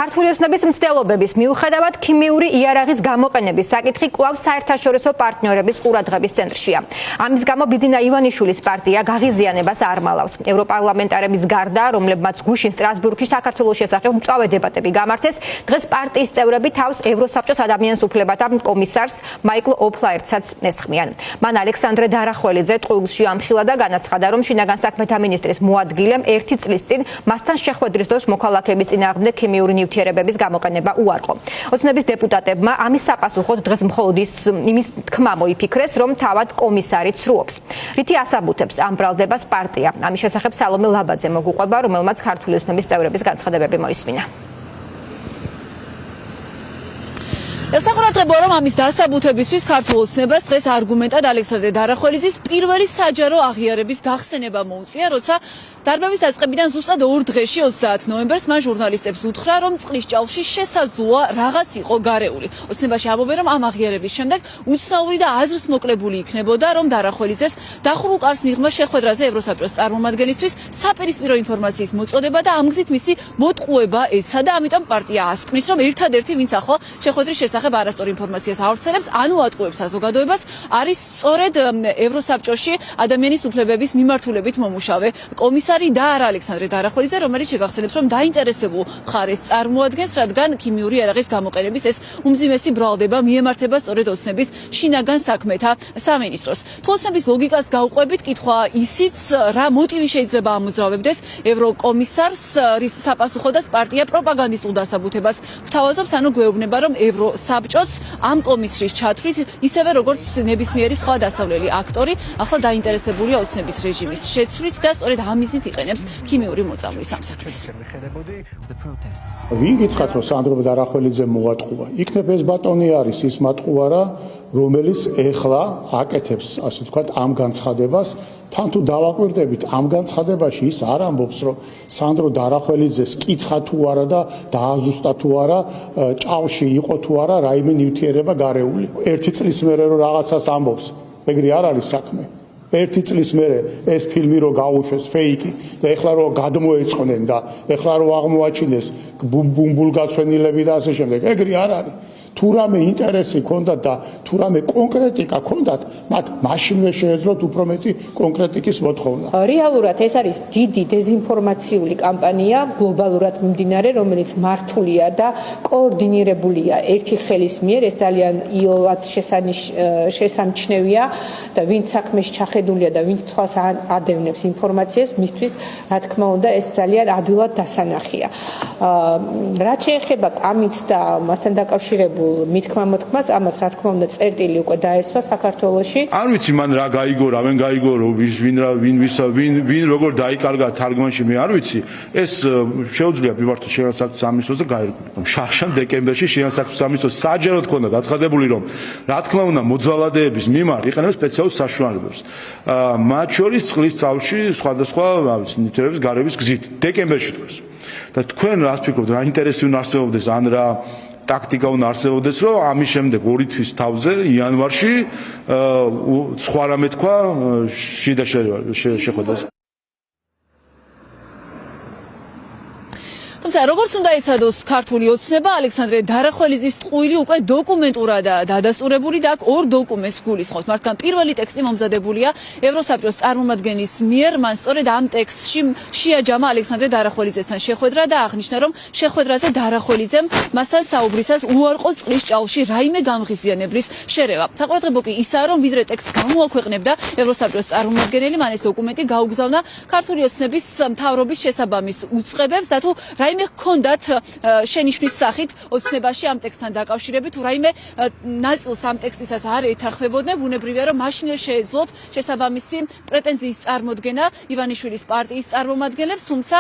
ქართული ოცნების მცდელობების მიუხედავად ქიმიური იარაღის გამოყენების საკითხი კვლავ საერთაშორისო პარტნიორების ყურადღების ცენტრშია. ამის გამო ბიძინა ივანიშვილის პარტია გაღიზიანებას არ მალავს. ევროპარლამენტარების გარდა, რომლებმაც გუშინ სტრასბურგში საქართველოს შესახებ მწვავე დებატები გამართეს, დღეს პარტიის წევრები თავს ევროსაბჭოს ადამიანის უფლებათა კომისარს მაიკლ ოფლაერტსაც ესხმიან. მან ალექსანდრე დარახველიძე ტყუილში ამხილა და განაცხადა, რომ შინაგან საქმეთა მინისტრის მოადგილემ 1 წლის წინ მასთან შეხვედრის დროს მოქალაქეების წინააღმდეგ ქიმიური ნივთიერებების გამოყენება უარყო. ოცნების დეპუტატებმა ამის საპასუხოდ დღეს მხოლოდ იმის თქმა მოიფიქრეს, რომ თავად კომისარი ცრუობს. რითი ასაბუთებს ამ ბრალდებას პარტია? ამის შესახებ სალომე ლაბაძე მოგუყვება, რომელმაც ქართული ოცნების წევრების განცხადებები მოისმინა. ესაყურებოა, რომ ამის დასაბუთებისთვის ქართულ ოცნებას დღეს არგუმენტად ალექსანდრე დარახველიძის პირველი საჯარო აღიარების გახსენება მოუწია, როცა დარბების დაწყებიდან ზუსტად 2 დღეში 30 ნოემბერს მან ჟურნალისტებს უთხრა, რომ წყლის ჭაუში შესაძლოა რაღაც იყო გარეული. ოცნებაში ამბობენ, რომ ამ აღიარების შემდეგ უცნაური და აზრს მოკლებული იქნებოდა, რომ დარახველიძეს დახურულ კარს მიღმა შეხვედრაზე ევროსაბჭოს წარმომადგენლისთვის საპირისპირო ინფორმაციის მოწოდება და ამ გზით მისი მოტყუება ეცა და ამიტომ პარტია ასკნის, რომ ერთადერთი ვინც ახლა შეხვედრის შესახებ არასწორ ინფორმაციას ავრცელებს, ანუ ატყუებს საზოგადოებას, არის სწორედ ევროსაბჭოში ადამიანის უფლებების მიმართულებით მომუშავე კომისარი და არა ალექსანდრე დარახველიძე, რომელიც შეგახსენებს, რომ დაინტერესებულ მხარეს წარმოადგენს, რადგან ქიმიური იარაღის გამოყენების ეს უმძიმესი ბრალდება მიემართება სწორედ ოცნების შინაგან საქმეთა სამინისტროს. თუ ოცნების ლოგიკას გავყვებით, კითხვა ისიც, რა მოტივი შეიძლება ამოძრავებდეს ევროკომისარს, რის საპასუხოდაც პარტია პროპაგანდისტულ დასაბუთებას გვთავაზობს, ანუ გვეუბნება, რომ ევროსაბჭოც ამ კომისრის ჩათვლით, ისევე როგორც ნებისმიერი სხვა დასავლელი აქტორი, ახლა დაინტერესებულია ოცნების რეჟიმის შეცვლით და სწორედ ამ მიზნით იყენებს ქიმიური მოწამვლის ამსაქმეს. ვინ გითხრათ, რომ სანდრო დარახველიძე მოატყუა? იქნებ ეს ბატონი არის ის მატყუარა, რომელიც ეხლა აკეთებს, ასე ვთქვათ, ამ განცხადებას. თან თუ დავაკვირდებით, ამ განცხადებაში ის არ ამბობს, რომ სანდრო დარახველიძეს კითხა თუ არა და დააზუსტა თუ არა, ჭაუში იყო თუ არა რაიმე ნივთიერება გარეული. 1 წლის მერე რომ რაღაცას ამბობს, ეგრე არ არის საქმე. 1 წლის მერე ეს ფილმი რო გაუშვეს ფეიკი და ეხლა რო გადმოეწყნენ და ეხლა რო აღმოაჩინეს ბუმბულგაცვენილები და ასე შემდეგ, ეგრე არ არის. თუ რამე ინტერესი ქონდათ და თუ რამე კონკრეტიკა ქონდათ, მათ მაშინვე შეეძლოთ უფრო მეტი კონკრეტიკის მოთხოვნა. რეალურად ეს არის დიდი დეზინფორმაციული კამპანია, გლობალურად მიმდინარე, რომელიც მართულია და კოორდინირებულია ერთი ხელის მიერ, ეს ძალიან იოლად შესამჩნევია და ვინც საქმეში ჩახედულია და ვინც თვალს ადევნებს ინფორმაციას, მისთვის, რა თქმა უნდა, ეს ძალიან ადვილად დასანახია. რაც შეეხება კამით და მასთან დაკავშირებულ მითქმა-მოთქმას, ამას რა თქმა უნდა წერტილი უკვე დაესვა საქართველოში. არ ვიცი მან რა გაიგო, რა ვერ გაიგო, ვინ როგორ დაიკარგა თარგმანში, მე არ ვიცი. ეს შეუძლია მიმართოს შინაგან საქმეთა სამინისტროს და გაირკვევა. შარშან დეკემბერში შინაგან საქმეთა სამინისტროს საჯაროდ ქონდა გაცხადებული, რომ რა თქმა უნდა მოძალადეების მიმართ იყენებს სპეციალურ საშუალებებს. მათ შორის წყლის წავში სხვადასხვა ნივთიერების გარების გზით დეკემბერში თქვენს. და თქვენ რას ფიქრობთ, რა ინტერესი უნდა არსებობდეს ან რა ტაქტიკა უნდა არსებობდეს, რომ ამის შემდეგ 2 თვის თავზე იანვარში სხვა რამე თქვა შიდა შეხვედრას. თუმცა როგორც უნდა ეცადოს ქართული ოცნება, ალექსანდრე დარახველიძის ტყუილი უკვე დოკუმენტურადაა დადასტურებული და აქ 2 დოკუმენტს გულისხმობთ. მათგან პირველი ტექსტი მომზადებულია ევროსაბჭოს წარმომადგენლის მიერ, მან სწორედ ამ ტექსტში შეაჯამა ალექსანდრე დარახველიძესთან შეხვედრა და აღნიშნა, რომ შეხვედრაზე დარახველიძემ მასთან საუბრისას უარყო წყლის ჭაუში რაიმე გამღიზიანებლის შერევა. საყურადღებო კი ისაა, რომ ვიდრე ტექსტს გამოაქვეყნებდა ევროსაბჭოს წარმომადგენელი, მან ეს დოკუმენტი გაუგზავნა ქართული ოცნების მთავრობის შესაბამის უწყებებს და თუ რაიმე ჰქონდათ შენიშვნის სახით ოცნებაში ამ ტექსტთან დაკავშირებით, თუ რაიმე ნაწილს ამ ტექსტისას არ ეთანხმებოდნენ, ბუნებრივია, რომ მაშინვე შეეძლოთ შესაბამისი პრეტენზიის წარმოდგენა ივანიშვილის პარტიის წარმომადგენლებს, თუმცა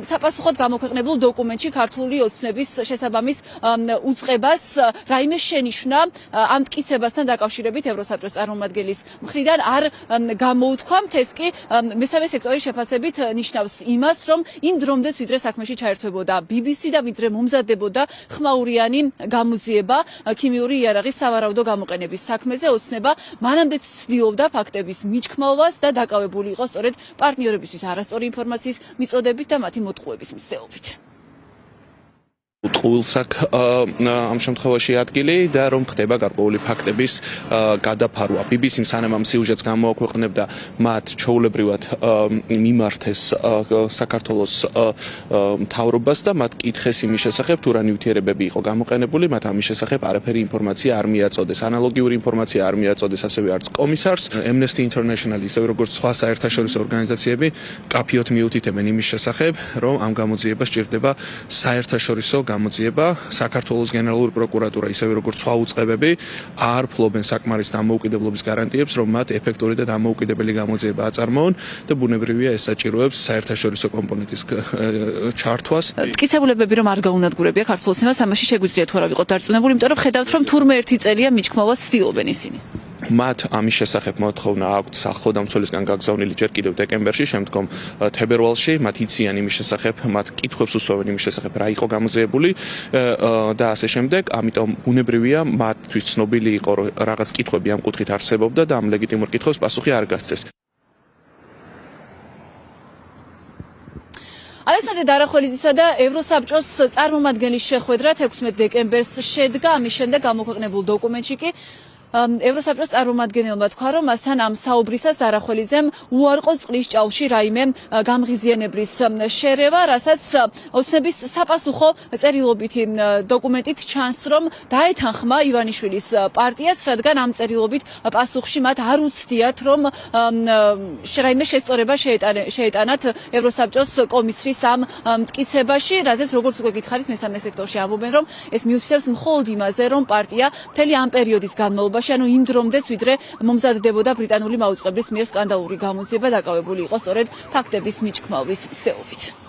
საპასუხოდ გამოქვეყნებულ დოკუმენტში ქართული ოცნების შესაბამის უწყებას რაიმე შენიშვნა ამ მტკიცებასთან დაკავშირებით ევროსაბჭოს წარმომადგენლის მხრიდან არ გამოუთქვამთ. ეს კი მესამე სექტორის შეფასებით ნიშნავს იმას, რომ იმ დრომდეც ვიდრე საქმეში ჩაერთვებოდა BBC და ვიდრე მომზადდებოდა ხმაურიანი გამოძიება ქიმიური იარაღის სავარაუდო გამოყენების საქმეზე, ოცნება მანამდე ცდილობდა ფაქტების მიჩქმალვას და დაკავებული იყო სწორედ პარტნიორებისთვის არასწორი ინფორმაციის მიწოდებით და მათი მოტყუების მცდელობით. ტყუილს აქვს ამ შემთხვევაში ადგილი და რომ ხდება გარკვეული ფაქტების გადაფარვა. BBC-მ სანამ ამ სიუჟეტს გამოაქვეყნებდა, მათ ჩვეულებრივად მიმართეს საქართველოს მთავრობას და მათ კითხეს იმის შესახებ, თუ რა ნივთიერებები იყო გამოყენებული, მათ ამის შესახებ არაფერი ინფორმაცია არ მიაწოდეს. ანალოგიური ინფორმაცია არ მიაწოდეს ასევე არც კომისარს. Amnesty International, ისევე როგორც სხვა საერთაშორისო ორგანიზაციები, კაფიოდ მიუთითებენ იმის შესახებ, რომ ამ გამოძიებას სჭირდება საერთაშორისო გამოძიება. საქართველოს გენერალური პროკურატურა, ისევე როგორც სხვა უწყებები, არ ფლობენ საკმარის დამოუკიდებლობის გარანტიებს, რომ მათ ეფექტური და დამოუკიდებელი გამოძიება აწარმოონ და ბუნებრივია ეს საჭიროებს საერთაშორისო კომპონენტის ჩართვას. მტკიცებულებები რომ არ გაუნადგურებია ქართულს იმას, ამაში შეგვიძლია თუ არა ვიყოთ დარწმუნებული, იმიტომ რომ ხედავთ რომ თურმე ერთი წელია მიჩქმალვას ცდილობენ ისინი. მათ ამის შესახებ მოთხოვნა აქვთ სახელმწიფოსგან გაგზავნილი ჯერ კიდევ დეკემბერში, შემდგომ თებერვალში, მათ იციან იმის შესახებ, მათ კითხვებს უსვამენ იმის შესახებ, რა იყო გამოძიებული და ასე შემდეგ. ამიტომ ბუნებრივია მათთვის ცნობილი იყო, რომ რაღაც კითხვები ამ კუთხით არსებობდა და ამ ლეგიტიმურ კითხვებს პასუხი არ გასცეს. ალექსანდრე დარახველიძისა და ევროსაბჭოს წარმომადგენლის შეხვედრა 16 დეკემბერს შედგა, ამის შემდეგ გამოქვეყნებულ დოკუმენტში კი ევროსაბჭოს წარმომადგენელმა თქვა, რომ მასთან ამ საუბრისას დარახველიძემ უარყო წყლის ჭაუში რაიმე გამღიზიანებრის შერევა, რასაც ოცნების საპასუხო წერილობითი დოკუმენტით ჩანს, რომ დაეთანხმა ივანიშვილის პარტიაც, რადგან ამ წერილობით პასუხში მათ არ უცდიათ, რომ რაიმე შესწორება შეეტანათ ევროსაბჭოს კომისრის ამ მტკიცებაში, რაზეც როგორც უკვე გითხარით, მესამე სექტორში ამბობენ, რომ ეს მიუთითებს მხოლოდ იმაზე, რომ პარტია მთელი ამ პერიოდის განმავლობაში ანუ იმ დრომდეც, ვიდრე მომზადდებოდა ბრიტანული მაუწყებლის მიერ სკანდალური გამოძიება, დაკავებული იყო სწორედ ფაქტების მიჩქმალვის მცდელობით.